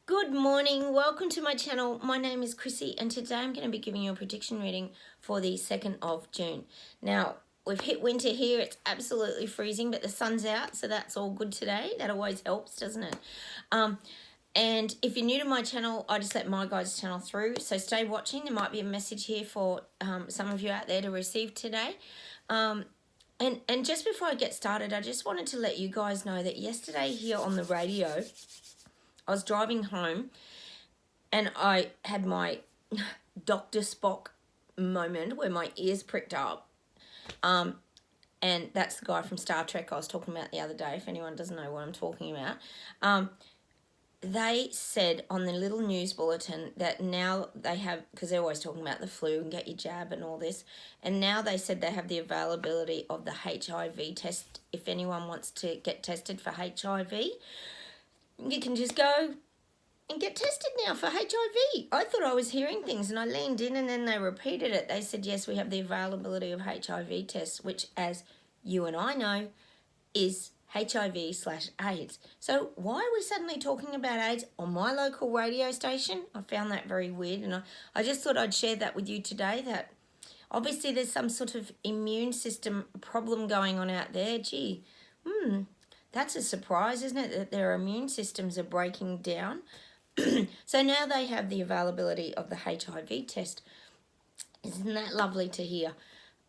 Good morning, welcome to my channel. My name is Chrissy and today I'm going to be giving you a prediction reading for the 2nd of June. Now, we've hit winter here, it's absolutely freezing, but the sun's out, so that's all good today. That always helps, doesn't it? And if you're new to my channel, I just let my guides channel through, so stay watching. There might be a message here for some of you out there to receive today. And just before I get started, I just wanted to let you guys know that yesterday here on the radio, I was driving home and I had my Dr. Spock moment where my ears pricked up. And that's the guy from Star Trek I was talking about the other day, if anyone doesn't know what I'm talking about. They said on the little news bulletin that now they have, because they're always talking about the flu and get your jab and all this, and now they said they have the availability of the HIV test. If anyone wants to get tested for HIV, you can just go and get tested now for HIV. I thought I was hearing things and I leaned in and then they repeated it. They said, yes, we have the availability of HIV tests, which, as you and I know, is HIV/AIDS. So why are we suddenly talking about AIDS on my local radio station? I found that very weird, and I just thought I'd share that with you today, that obviously there's some sort of immune system problem going on out there. Gee, that's a surprise, isn't it, that their immune systems are breaking down? So now they have the availability of the HIV test. Isn't that lovely to hear?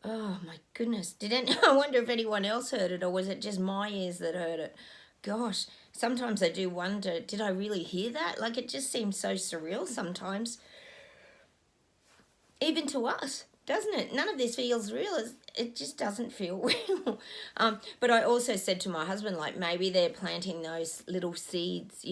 Oh my goodness. I wonder if anyone else heard it, or was it just my ears that heard it? Gosh, sometimes I do wonder, did I really hear that? Like, it just seems so surreal sometimes. Even to us, doesn't it? None of this feels real. It just doesn't feel real. But I also said to my husband, like, maybe they're planting those little seeds,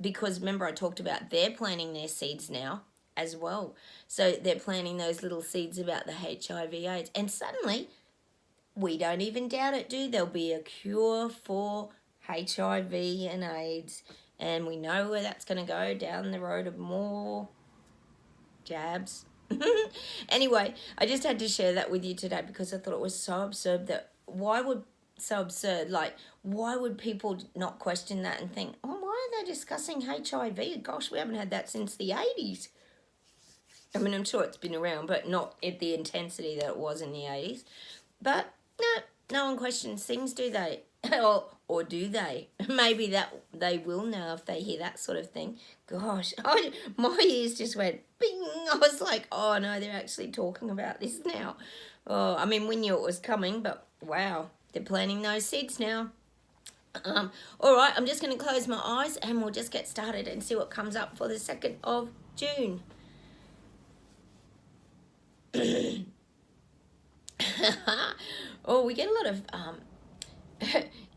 because remember I talked about they're planting their seeds now as well. So they're planting those little seeds about the HIV/AIDS. And suddenly, we don't even doubt it, there'll be a cure for HIV and AIDS. And we know where that's going to go, down the road of more jabs. Anyway, I just had to share that with you today because I thought it was so absurd that why would people not question that and think, oh, why are they discussing HIV? Gosh, we haven't had that since the 80s. I mean, I'm sure it's been around, but not at the intensity that it was in the 80s. But no one questions things, do they? or do they? Maybe that they will now if they hear that sort of thing. Gosh, my ears just went bing. I was like, oh no, they're actually talking about this now. Oh, I mean, we knew it was coming, but wow, they're planting those seeds now. All right, I'm just going to close my eyes and we'll just get started and see what comes up for the 2nd of June. Oh, we get a lot of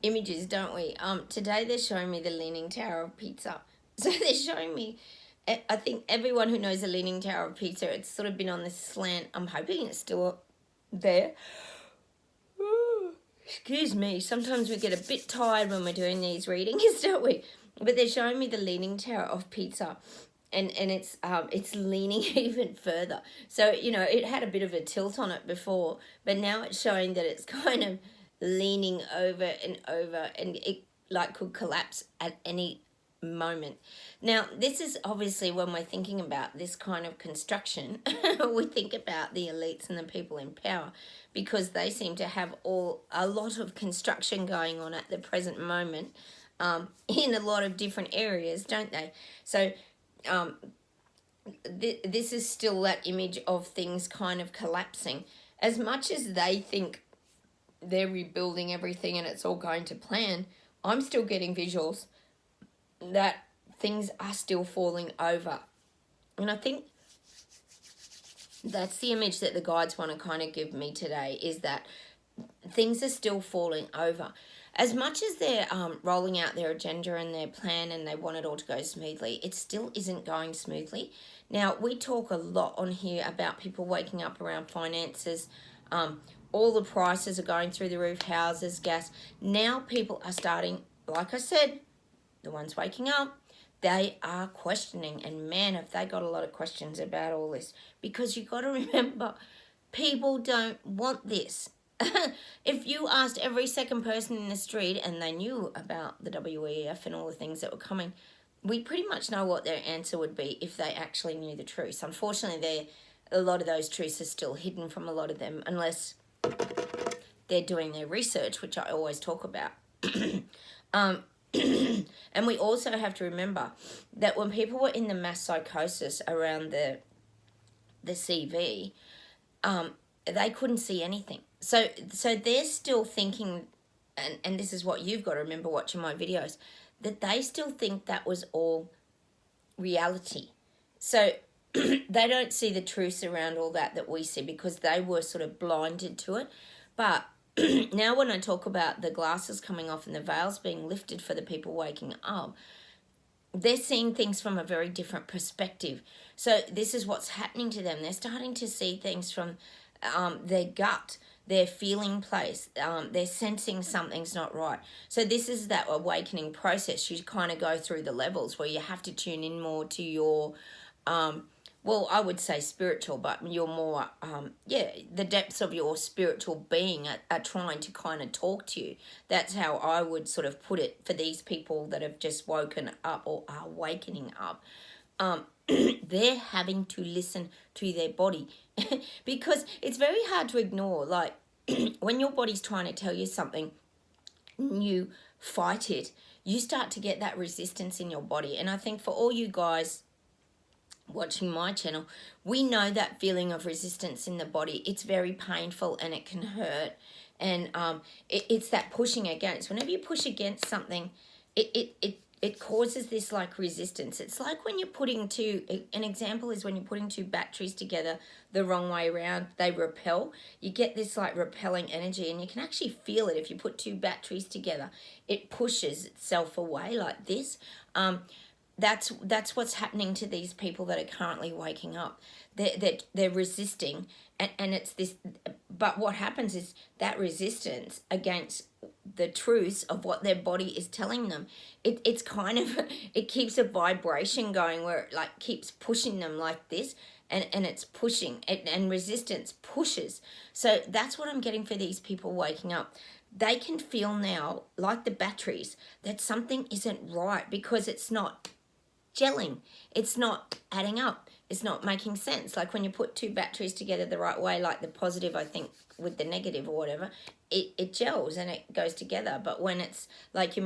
images, don't we? Today they're showing me the Leaning Tower of Pisa. So they're showing me, I think everyone who knows the Leaning Tower of Pisa, it's sort of been on this slant. I'm hoping it's still there. Ooh, excuse me. Sometimes we get a bit tired when we're doing these readings, don't we? But they're showing me the Leaning Tower of Pisa. And it's leaning even further. So, it had a bit of a tilt on it before, but now it's showing that it's kind of leaning over and it could collapse at any moment. Now, this is obviously when we're thinking about this kind of construction, we think about the elites and the people in power, because they seem to have a lot of construction going on at the present moment, in a lot of different areas, don't they? So this is still that image of things kind of collapsing. As much as they think they're rebuilding everything and it's all going to plan, I'm still getting visuals that things are still falling over. And I think that's the image that the guides want to kind of give me today, is that things are still falling over. As much as they're rolling out their agenda and their plan and they want it all to go smoothly, it still isn't going smoothly. Now, we talk a lot on here about people waking up around finances. All the prices are going through the roof, houses, gas. Now people are starting, like I said, the ones waking up, they are questioning. And man, have they got a lot of questions about all this. Because you've got to remember, people don't want this. If you asked every second person in the street and they knew about the WEF and all the things that were coming, we pretty much know what their answer would be if they actually knew the truth. Unfortunately, a lot of those truths are still hidden from a lot of them, unless they're doing their research, which I always talk about. um, and we also have to remember that when people were in the mass psychosis around the CV, they couldn't see anything. So they're still thinking, and this is what you've got to remember watching my videos, that they still think that was all reality. So they don't see the truths around all that we see, because they were sort of blinded to it. But now when I talk about the glasses coming off and the veils being lifted for the people waking up, they're seeing things from a very different perspective. So this is what's happening to them. They're starting to see things from their gut, their feeling place. They're sensing something's not right. So this is that awakening process. You kind of go through the levels where you have to tune in more to your, well, I would say spiritual, but you're more, the depths of your spiritual being are trying to kind of talk to you. That's how I would sort of put it for these people that have just woken up or are wakening up. They're having to listen to their body because it's very hard to ignore. Like when your body's trying to tell you something, you fight it, you start to get that resistance in your body. And I think for all you guys watching my channel, we know that feeling of resistance in the body. It's very painful and it can hurt. And it's that pushing against. Whenever you push against something, it causes this like resistance. It's like when you're putting an example is when you're putting two batteries together the wrong way around, they repel. You get this like repelling energy, and you can actually feel it if you put two batteries together. It pushes itself away like this. That's what's happening to these people that are currently waking up. They're resisting, and it's this. But what happens is that resistance against the truths of what their body is telling them, it's kind of, it keeps a vibration going where it like keeps pushing them like this, and it's pushing, and resistance pushes. So that's what I'm getting for these people waking up. They can feel now, like the batteries, that something isn't right because it's not gelling. It's not adding up. It's not making sense. Like when you put two batteries together the right way, like the positive, I think, with the negative or whatever, it gels and it goes together. But when it's like you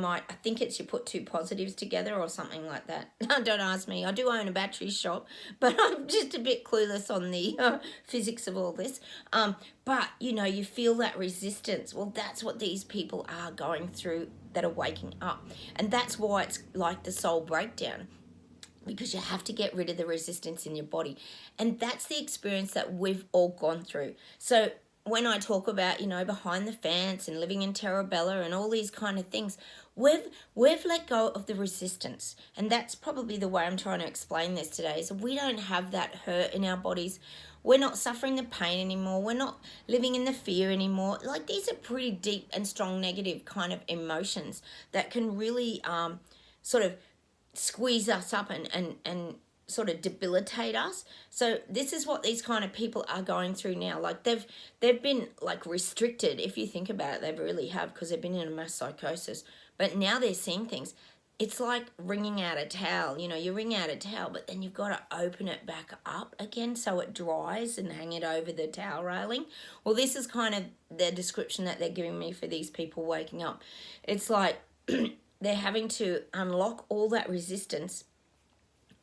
put two positives together or something like that. Don't ask me. I do own a battery shop, but I'm just a bit clueless on the physics of all this. But, you feel that resistance. Well, that's what these people are going through that are waking up. And that's why it's like the soul breakdown, because you have to get rid of the resistance in your body. And that's the experience that we've all gone through. So when I talk about, behind the fence and living in Terra Bella and all these kind of things, we've let go of the resistance. And that's probably the way I'm trying to explain this today, is we don't have that hurt in our bodies. We're not suffering the pain anymore. We're not living in the fear anymore. Like, these are pretty deep and strong negative kind of emotions that can really sort of squeeze us up and sort of debilitate us. So this is what these kind of people are going through now. Like they've been like restricted. If you think about it, they really have, because they've been in a mass psychosis. But now they're seeing things. It's like wringing out a towel. You wring out a towel, but then you've got to open it back up again so it dries and hang it over the towel railing. Well, this is kind of the description that they're giving me for these people waking up. It's like they're having to unlock all that resistance,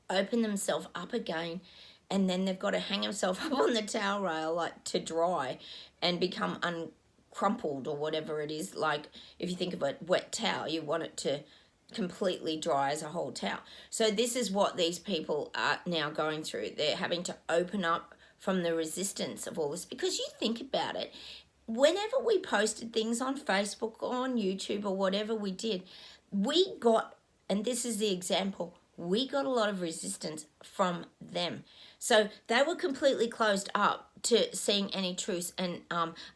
open themselves up again, and then they've got to hang themselves up on the towel rail like to dry and become uncrumpled or whatever it is. Like if you think of a wet towel, you want it to completely dry as a whole towel. So this is what these people are now going through. They're having to open up from the resistance of all this, because you think about it, whenever we posted things on Facebook or on YouTube or whatever we did, we got, and this is the example, we got a lot of resistance from them. So they were completely closed up to seeing any truth and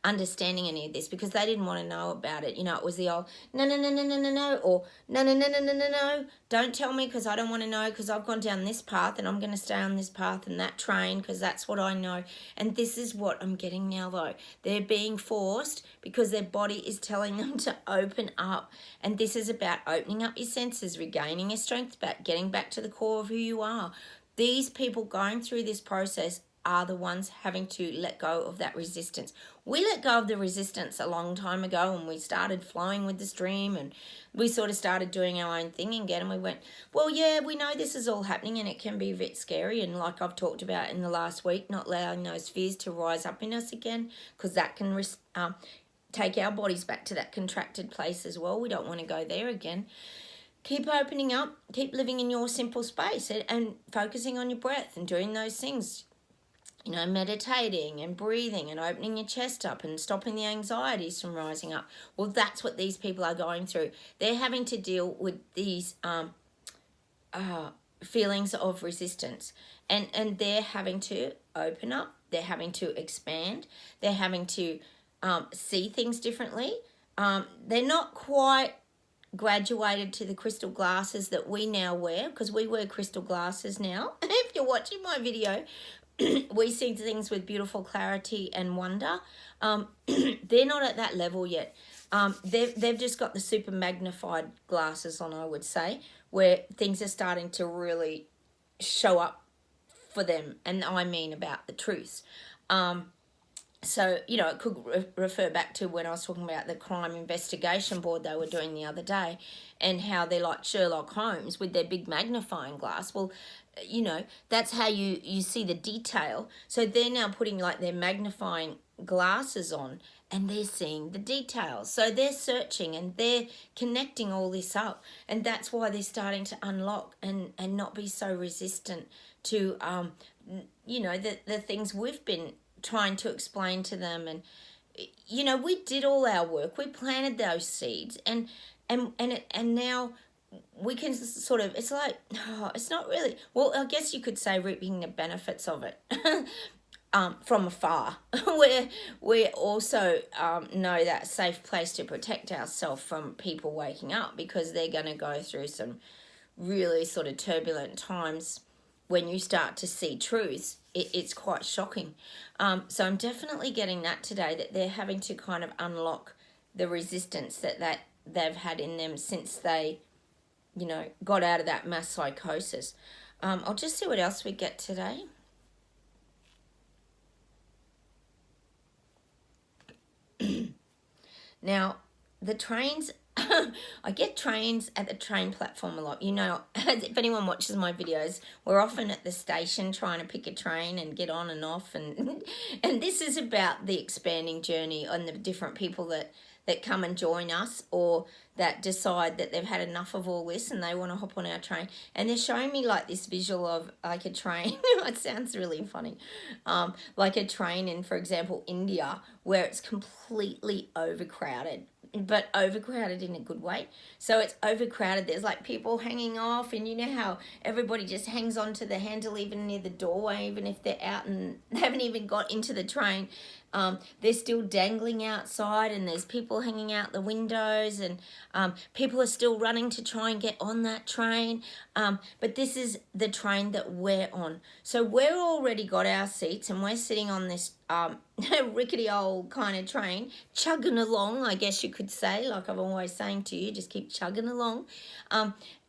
understanding any of this, because they didn't want to know about it. You know, it was the old no, no, no, no, no, no, no, or no, no, no, no, no, no, no, don't tell me because I don't want to know, because I've gone down this path and I'm going to stay on this path and that train because that's what I know. And this is what I'm getting now, though. They're being forced because their body is telling them to open up. And this is about opening up your senses, regaining your strength back, getting back to the core of who you are. These people going through this process are the ones having to let go of that resistance. We let go of the resistance a long time ago, and we started flowing with the stream, and we sort of started doing our own thing again, and we went, well, yeah, we know this is all happening and it can be a bit scary, and like I've talked about in the last week, not allowing those fears to rise up in us again, because that can take our bodies back to that contracted place as well. We don't want to go there again. Keep opening up, keep living in your simple space, and focusing on your breath and doing those things. You know, meditating and breathing and opening your chest up and stopping the anxieties from rising up. Well, that's what these people are going through. They're having to deal with these feelings of resistance. And they're having to open up. They're having to expand. They're having to see things differently. They're not quite graduated to the crystal glasses that we now wear, because we wear crystal glasses now. If you're watching my video, we see things with beautiful clarity and wonder. They're not at that level yet. They've just got the super magnified glasses on, I would say, where things are starting to really show up for them, and I mean about the truths. So, you know, it could refer back to when I was talking about the crime investigation board they were doing the other day, and how they're like Sherlock Holmes with their big magnifying glass. Well, you know, that's how you see the detail. So they're now putting like their magnifying glasses on, and they're seeing the details. So they're searching and they're connecting all this up. And that's why they're starting to unlock and not be so resistant to, you know, the things we've been trying to explain to them. And, you know, we did all our work. We planted those seeds, and now we can sort of, it's like, oh, it's not really, well, I guess you could say reaping the benefits of it from afar. we also know that safe place to protect ourselves from people waking up, because they're going to go through some really sort of turbulent times. When you start to see truths, it's quite shocking. So I'm definitely getting that today, that they're having to kind of unlock the resistance that they've had in them since they, you know, got out of that mass psychosis. I'll just see what else we get today. Now, the trains, I get trains at the train platform a lot. You know, if anyone watches my videos, we're often at the station trying to pick a train and get on and off. And this is about the expanding journey and the different people that come and join us, or that decide that they've had enough of all this and they want to hop on our train. And they're showing me like this visual of like a train. It sounds really funny. Like a train in, for example, India, where it's completely overcrowded, but overcrowded in a good way. So it's overcrowded. There's like people hanging off, and you know how everybody just hangs onto the handle even near the doorway, even if they're out and they haven't even got into the train. They're still dangling outside, and there's people hanging out the windows, and people are still running to try and get on that train. But this is the train that we're on. So we're already got our seats, and we're sitting on this rickety old kind of train, chugging along, I guess you could say, like I'm always saying to you, just keep chugging along.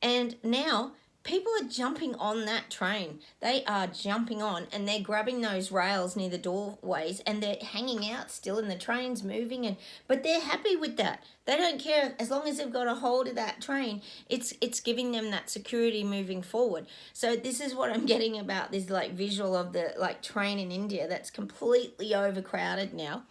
And now people are jumping on that train. They are jumping on, and they're grabbing those rails near the doorways, and they're hanging out still, and the train's moving, but they're happy with that. They don't care, as long as they've got a hold of that train, it's giving them that security moving forward. So this is what I'm getting about this like visual of the like train in India that's completely overcrowded now.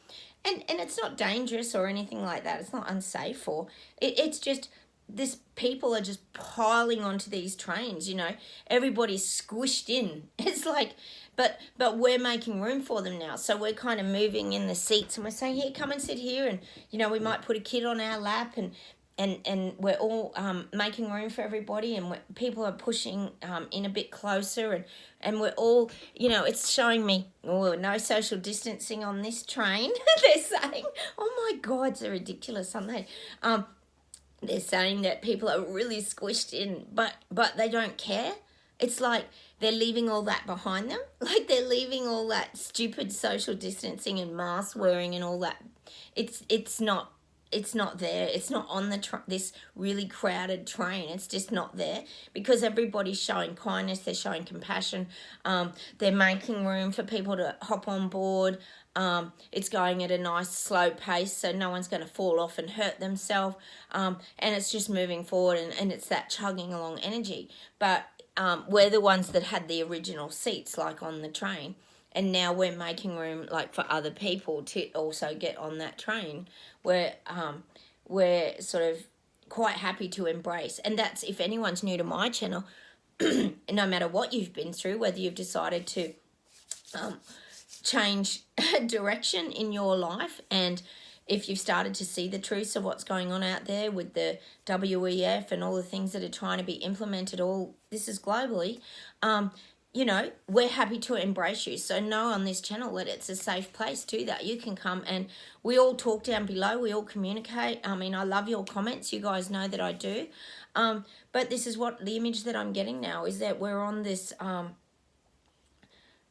And it's not dangerous or anything like that. It's not unsafe, or it's just this people are just piling onto these trains, you know. Everybody's squished in. It's like, but we're making room for them now. So we're kind of moving in the seats, and we're saying, here, come and sit here. And, you know, we might put a kid on our lap, and and we're all making room for everybody, and people are pushing in a bit closer, and we're all, you know, it's showing me, oh, no social distancing on this train. They're saying, oh my God, they're ridiculous, aren't they? They're saying that people are really squished in, but they don't care. It's like they're leaving all that behind them. Like they're leaving all that stupid social distancing and mask wearing and all that. It's not, it's not there. It's not on this really crowded train. It's just not there because everybody's showing kindness. They're showing compassion. They're making room for people to hop on board. It's going at a nice slow pace, so no one's going to fall off and hurt themselves. And it's just moving forward, and it's that chugging along energy. But we're the ones that had the original seats, like on the train. And now we're making room, like, for other people to also get on that train. We're sort of quite happy to embrace. And that's, if anyone's new to my channel, no matter what you've been through, whether you've decided to change direction in your life, and if you've started to see the truths of what's going on out there with the WEF and all the things that are trying to be implemented, all this is globally, you know, we're happy to embrace you. So know on this channel that it's a safe place to that. You can come and we all talk down below. We all communicate. I mean, I love your comments. You guys know that I do. But this is what the image that I'm getting now is that we're on this,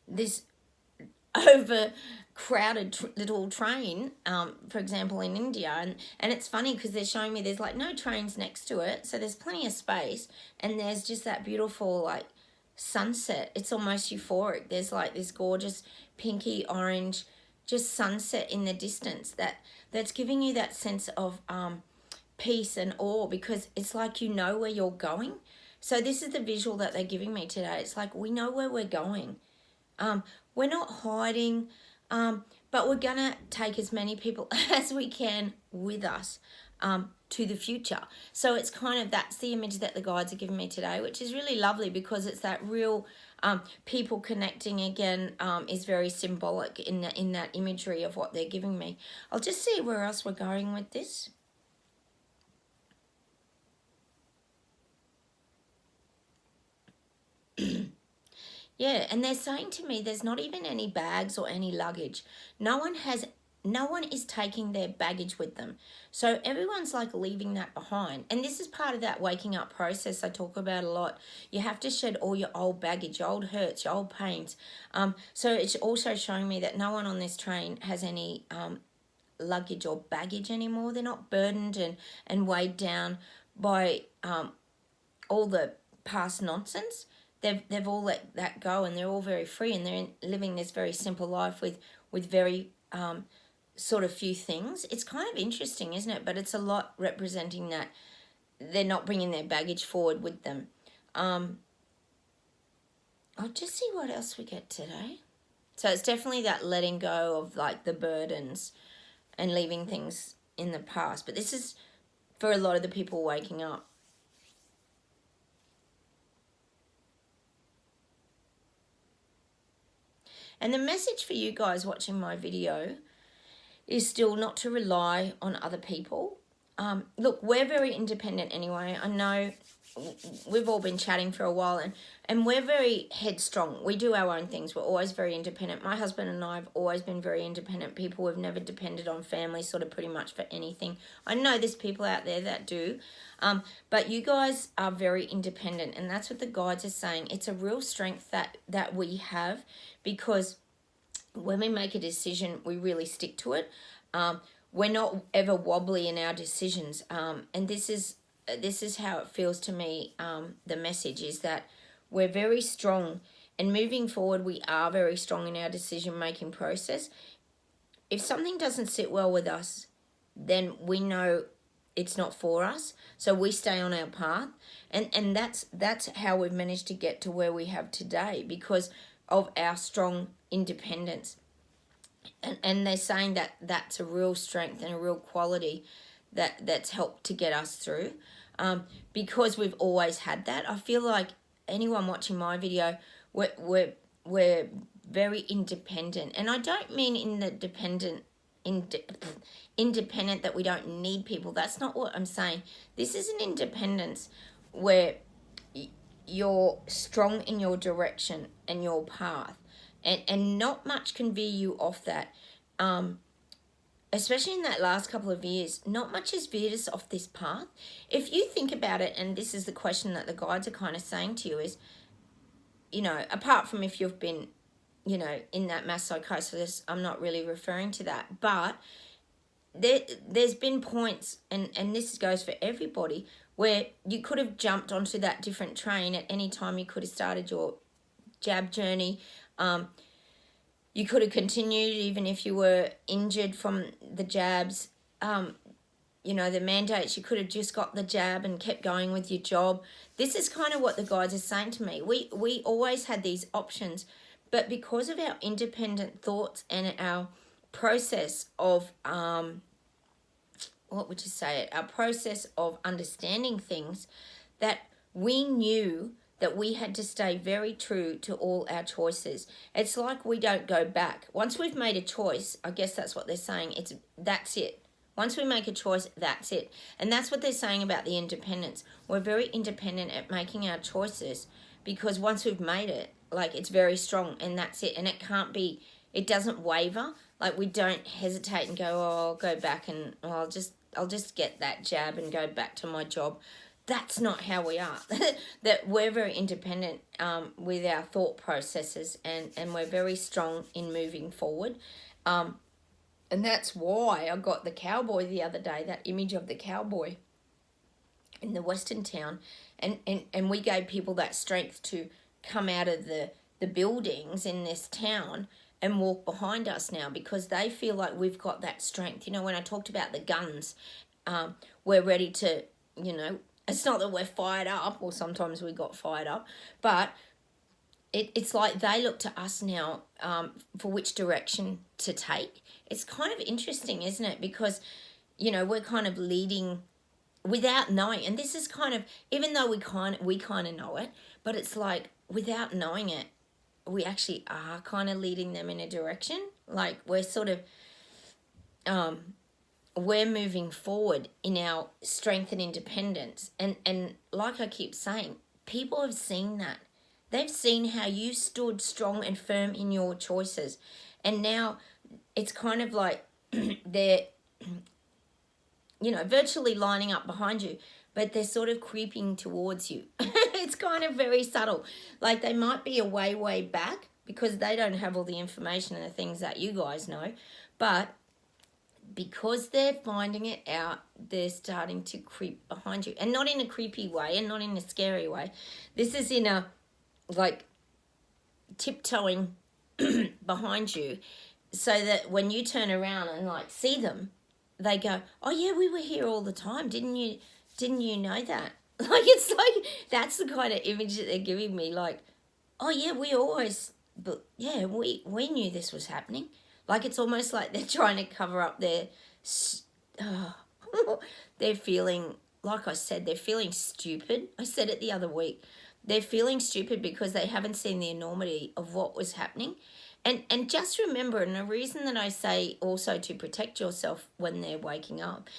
this overcrowded little train, for example, in India. And it's funny because they're showing me there's like no trains next to it. So there's plenty of space and there's just that beautiful, like, sunset. It's almost euphoric. There's like this gorgeous pinky orange just sunset in the distance that's giving you that sense of peace and awe, because it's like you know where you're going. So this is the visual that they're giving me today. It's like we know where we're going. We're not hiding, but we're gonna take as many people as we can with us to the future. So it's kind of, that's the image that the guides are giving me today, which is really lovely because it's that real people connecting again, is very symbolic in that imagery of what they're giving me. I'll just see where else we're going with this. Yeah, and they're saying to me there's not even any bags or any luggage. No one is taking their baggage with them. So everyone's like leaving that behind. And this is part of that waking up process I talk about a lot. You have to shed all your old baggage, your old hurts, your old pains. So it's also showing me that no one on this train has any luggage or baggage anymore. They're not burdened and weighed down by all the past nonsense. They've all let that go, and they're all very free, and they're living this very simple life with very sort of few things. It's kind of interesting, isn't it? But it's a lot representing that they're not bringing their baggage forward with them. I'll just see what else we get today. So it's definitely that letting go of like the burdens and leaving things in the past. But this is for a lot of the people waking up. And the message for you guys watching my video is still not to rely on other people. Look, we're very independent anyway. I know we've all been chatting for a while, and we're very headstrong. We do our own things. We're always very independent. My husband and I have always been very independent people. We've never depended on family sort of pretty much for anything. I know there's people out there that do, but you guys are very independent, and that's what the guides are saying. It's a real strength that we have, because when we make a decision, we really stick to it. We're not ever wobbly in our decisions, and this is how it feels to me. The message is that we're very strong, and moving forward, we are very strong in our decision-making process. If something doesn't sit well with us, then we know it's not for us, so we stay on our path, and that's how we've managed to get to where we have today, because of our strong independence. And they're saying that that's a real strength and a real quality that's helped to get us through, because we've always had that. I feel like anyone watching my video, we're very independent, and I don't mean in the dependent independent, that we don't need people. That's not what I'm saying. This is an independence where you're strong in your direction and your path, and not much can veer you off that. Especially in that last couple of years, not much has veered us off this path. If you think about it, and this is the question that the guides are kind of saying to you is, apart from if you've been, in that mass psychosis, I'm not really referring to that, but there's been points, and this goes for everybody, where you could have jumped onto that different train at any time. You could have started your jab journey. You could have continued even if you were injured from the jabs. The mandates, you could have just got the jab and kept going with your job. This is kind of what the guides are saying to me. We always had these options, but because of our independent thoughts and our process of, our process of understanding things, that we knew that we had to stay very true to all our choices. It's like we don't go back. Once we've made a choice, I guess that's what they're saying, that's it. Once we make a choice, that's it. And that's what they're saying about the independence. We're very independent at making our choices, because once we've made it, it's very strong, and that's it. And it doesn't waver. We don't hesitate and go, I'll go back and I'll just get that jab and go back to my job. That's not how we are. That we're very independent with our thought processes, and we're very strong in moving forward. And that's why I got the cowboy the other day, that image of the cowboy in the Western town. And we gave people that strength to come out of the buildings in this town and walk behind us now, because they feel like we've got that strength. When I talked about the guns, we're ready to, it's not that we're fired up, or sometimes we got fired up, but it's like they look to us now for which direction to take. It's kind of interesting, isn't it? Because, we're kind of leading without knowing. And this is kind of, even though we kind of know it, but it's like without knowing it, we actually are kind of leading them in a direction. We're sort of, we're moving forward in our strength and independence. And like I keep saying, people have seen that. They've seen how you stood strong and firm in your choices. And now it's kind of like they're, virtually lining up behind you, but they're sort of creeping towards you. It's kind of very subtle. They might be a way back, because they don't have all the information and the things that you guys know. But because they're finding it out, they're starting to creep behind you. And not in a creepy way, and not in a scary way. This is in a, tiptoeing behind you, so that when you turn around and see them, they go, oh yeah, we were here all the time. Didn't you know that? That's the kind of image that they're giving me. Oh yeah, we always, but yeah, we knew this was happening. It's almost like they're trying to cover up their, they're feeling, like I said, they're feeling stupid. I said it the other week. They're feeling stupid because they haven't seen the enormity of what was happening. And just remember, and the reason that I say also to protect yourself when they're waking up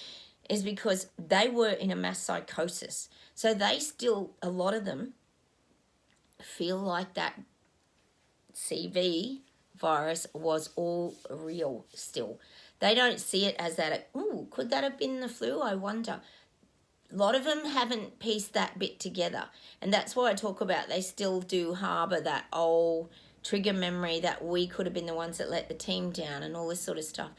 is because they were in a mass psychosis. So they still, a lot of them, feel like that CV virus was all real still. They don't see it as that, could that have been the flu? I wonder. A lot of them haven't pieced that bit together. And that's why I talk about they still do harbour that old trigger memory that we could have been the ones that let the team down and all this sort of stuff.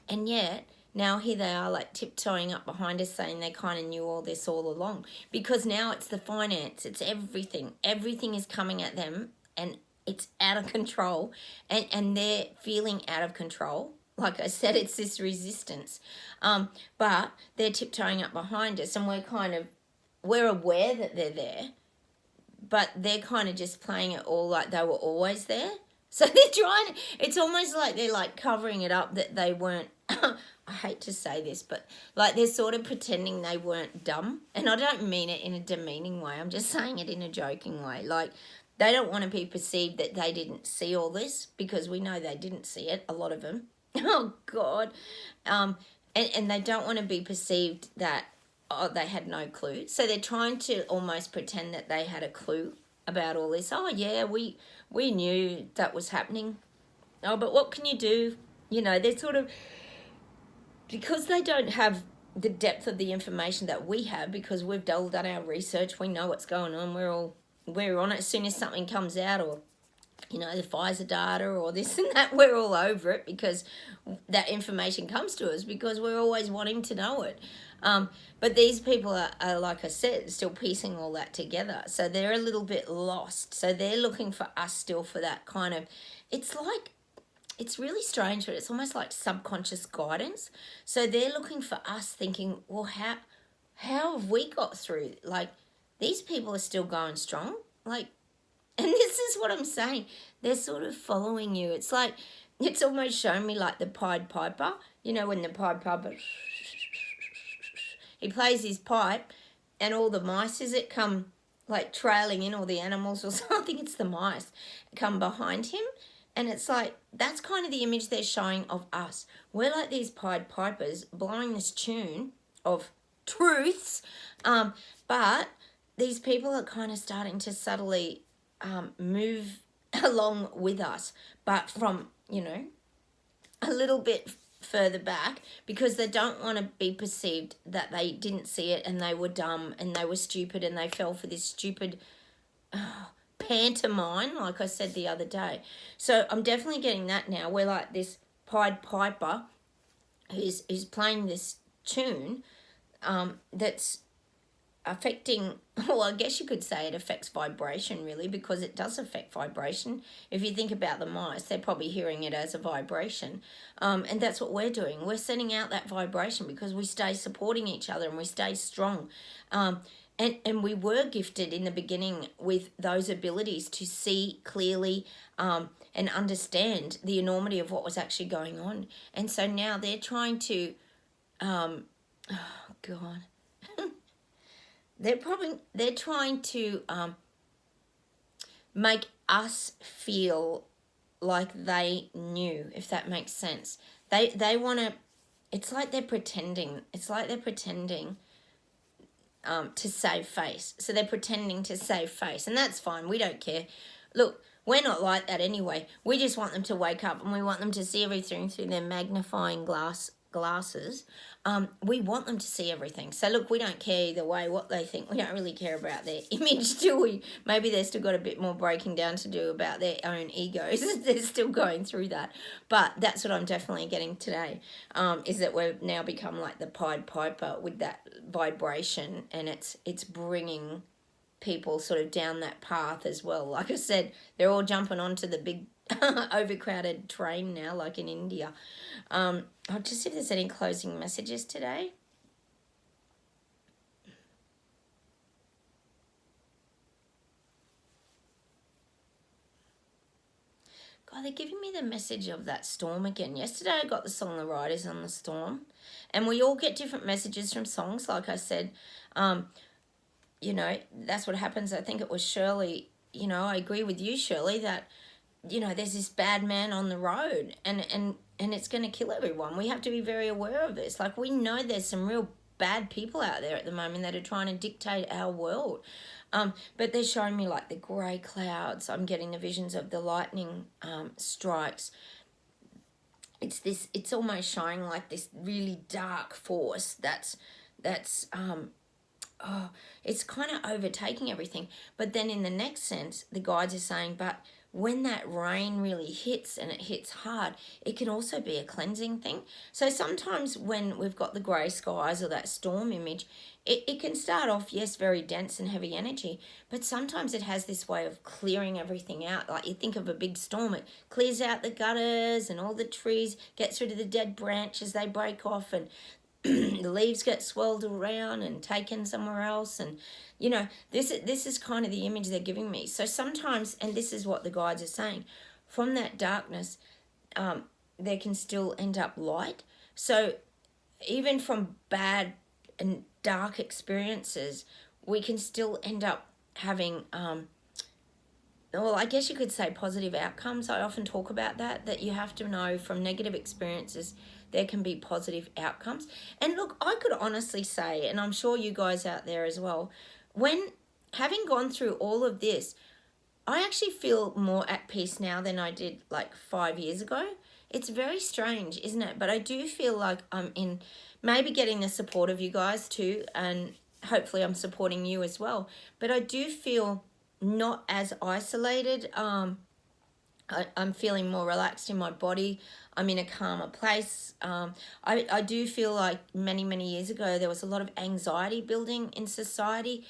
And yet, now here they are tiptoeing up behind us saying they kind of knew all this all along. Because now it's the finance, it's everything. Everything is coming at them and it's out of control. And they're feeling out of control. Like I said, it's this resistance. But they're tiptoeing up behind us and we're aware that they're there. But they're kind of just playing it all like they were always there. So they're trying, it's almost like they're covering it up that they weren't, I hate to say this, but they're sort of pretending they weren't dumb. And I don't mean it in a demeaning way. I'm just saying it in a joking way. They don't want to be perceived that they didn't see all this, because we know they didn't see it, a lot of them. Oh God. And they don't want to be perceived that, oh, they had no clue. So they're trying to almost pretend that they had a clue about all this. Oh yeah, we knew that was happening. Oh, but what can you do? They're sort of, because they don't have the depth of the information that we have, because we've done our research, we know what's going on. We're on it as soon as something comes out, or the Pfizer data or this and that, we're all over it because that information comes to us because we're always wanting to know it. But these people are, like I said, still piecing all that together. So they're a little bit lost. So they're looking for us still for that kind of, it's really strange, but it's almost like subconscious guidance. So they're looking for us thinking, well, how have we got through? Like, these people are still going strong. Like, and this is what I'm saying. They're sort of following you. It's like, it's almost shown me like the Pied Piper. When the Pied Piper, he plays his pipe, and all the mice, is it, come like trailing in, or the animals or something, it's the mice, come behind him. And it's like, that's kind of the image they're showing of us. We're like these Pied Pipers blowing this tune of truths. But these people are kind of starting to subtly move along with us, but from, a little bit further back, because they don't want to be perceived that they didn't see it and they were dumb and they were stupid and they fell for this stupid pantomime, like I said the other day. So I'm definitely getting that now. We're like this Pied Piper who's playing this tune that's affecting, well, I guess you could say it affects vibration, really, because it does affect vibration. If you think about the mice, they're probably hearing it as a vibration. And that's what we're doing. We're sending out that vibration because we stay supporting each other and we stay strong. And we were gifted in the beginning with those abilities to see clearly and understand the enormity of what was actually going on. And so now they're trying to, oh God, they're trying to make us feel like they knew, if that makes sense. They want to, it's like they're pretending. To save face. So they're pretending to save face, and that's fine. We don't care. Look, we're not like that anyway. We just want them to wake up, and we want them to see everything through their magnifying glasses. We want them to see everything. So look, we don't care either way what they think. We don't really care about their image, do we? Maybe they've still got a bit more breaking down to do about their own egos. They're still going through that. But that's what I'm definitely getting today, is that we've now become like the Pied Piper with that vibration, and it's bringing people sort of down that path as well. Like I said, they're all jumping onto the big overcrowded train now, like in India. I'll just see if there's any closing messages today. God, they're giving me the message of that storm again. Yesterday I got the song The Riders on the Storm, and we all get different messages from songs, like I said. That's what happens. I think it was Shirley, I agree with you, Shirley, that there's this bad man on the road, and it's going to kill everyone. We have to be very aware of this. Like, we know there's some real bad people out there at the moment that are trying to dictate our world. But they're showing me like the grey clouds. I'm getting the visions of the lightning strikes. It's almost showing like this really dark force that's it's kind of overtaking everything. But then in the next sense, the guides are saying, but when that rain really hits and it hits hard, it can also be a cleansing thing. So sometimes when we've got the grey skies or that storm image, it can start off, yes, very dense and heavy energy, but sometimes it has this way of clearing everything out. Like, you think of a big storm, it clears out the gutters and all the trees, gets rid of the dead branches, they break off, and the leaves get swirled around and taken somewhere else. And this is kind of the image they're giving me. So sometimes, and this is what the guides are saying, from that darkness there can still end up light. So even from bad and dark experiences, we can still end up having well, I guess you could say positive outcomes. I often talk about that you have to know from negative experiences there can be positive outcomes. And look, I could honestly say, and I'm sure you guys out there as well, when having gone through all of this, I actually feel more at peace now than I did like 5 years ago. It's very strange, isn't it? But I do feel like I'm in maybe getting the support of you guys too, and hopefully I'm supporting you as well. But I do feel not as isolated. I'm feeling more relaxed in my body. I'm in a calmer place. I do feel like many years ago there was a lot of anxiety building in society.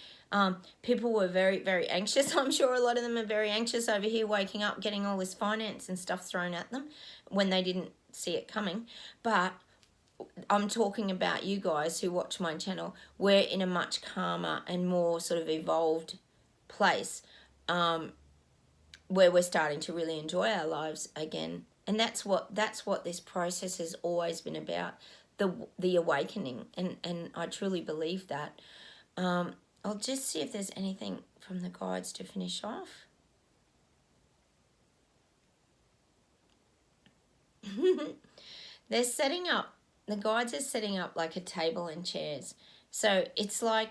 People were very, very anxious. I'm sure a lot of them are very anxious over here, waking up, getting all this finance and stuff thrown at them when they didn't see it coming. But I'm talking about you guys who watch my channel. We're in a much calmer and more sort of evolved place, where we're starting to really enjoy our lives again. And that's what this process has always been about, the awakening. And I truly believe that. I'll just see if there's anything from the guides to finish off. They're setting up, the guides are setting up like a table and chairs. So it's like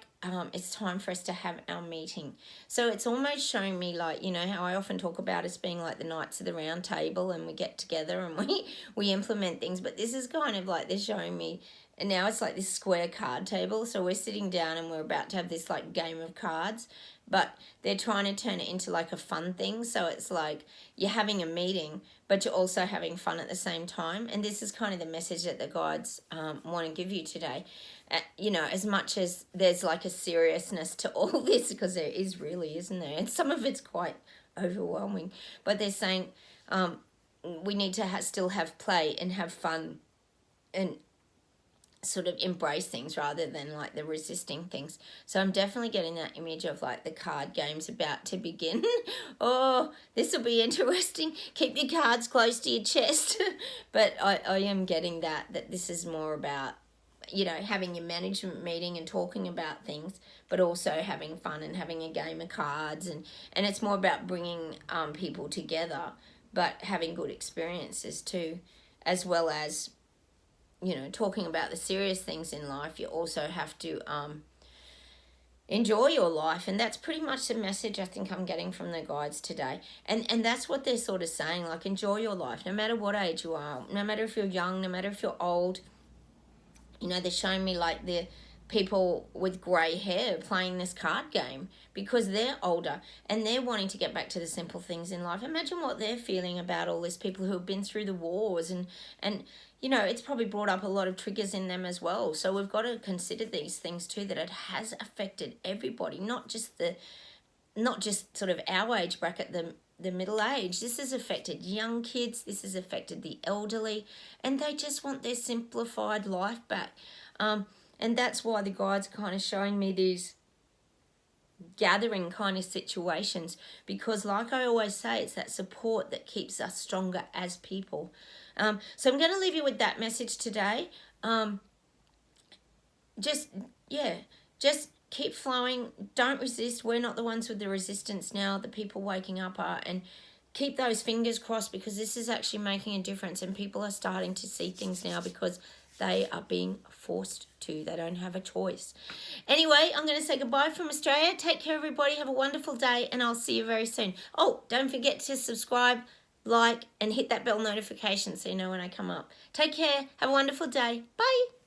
it's time for us to have our meeting. So it's almost showing me, like, you know how I often talk about us being like the Knights of the Round Table, and we get together and we implement things. But this is kind of like they're showing me, and now it's like this square card table. So we're sitting down and we're about to have this like game of cards, but they're trying to turn it into like a fun thing. So it's like you're having a meeting, but you're also having fun at the same time. And this is kind of the message that the guides want to give you today. You know, as much as there's like a seriousness to all this, because there is really, isn't there? And some of it's quite overwhelming. But they're saying we need to still have play and have fun and sort of embrace things rather than like the resisting things. So I'm definitely getting that image of like the card game's about to begin. Oh, this will be interesting. Keep your cards close to your chest. But I am getting that this is more about, you know, having your management meeting and talking about things, but also having fun and having a game of cards. And it's more about bringing people together, but having good experiences too, as well as, you know, talking about the serious things in life. You also have to enjoy your life. And that's pretty much the message I think I'm getting from the guides today. And that's what they're sort of saying, like, enjoy your life, no matter what age you are, no matter if you're young, no matter if you're old. You know, they're showing me like the people with grey hair playing this card game because they're older and they're wanting to get back to the simple things in life. Imagine what they're feeling about all this, people who have been through the wars and you know, it's probably brought up a lot of triggers in them as well. So we've got to consider these things too, that it has affected everybody, not just sort of our age bracket, the middle age. This has affected young kids, this has affected the elderly, and they just want their simplified life back. And that's why the guides are kind of showing me these gathering kind of situations, because like I always say, it's that support that keeps us stronger as people. So I'm going to leave you with that message today. Just keep flowing. Don't resist. We're not the ones with the resistance now. The people waking up are. And keep those fingers crossed, because this is actually making a difference and people are starting to see things now because they are being forced to. They don't have a choice. Anyway, I'm going to say goodbye from Australia. Take care, everybody. Have a wonderful day, and I'll see you very soon. Oh, don't forget to subscribe, like, and hit that bell notification so you know when I come up. Take care. Have a wonderful day. Bye.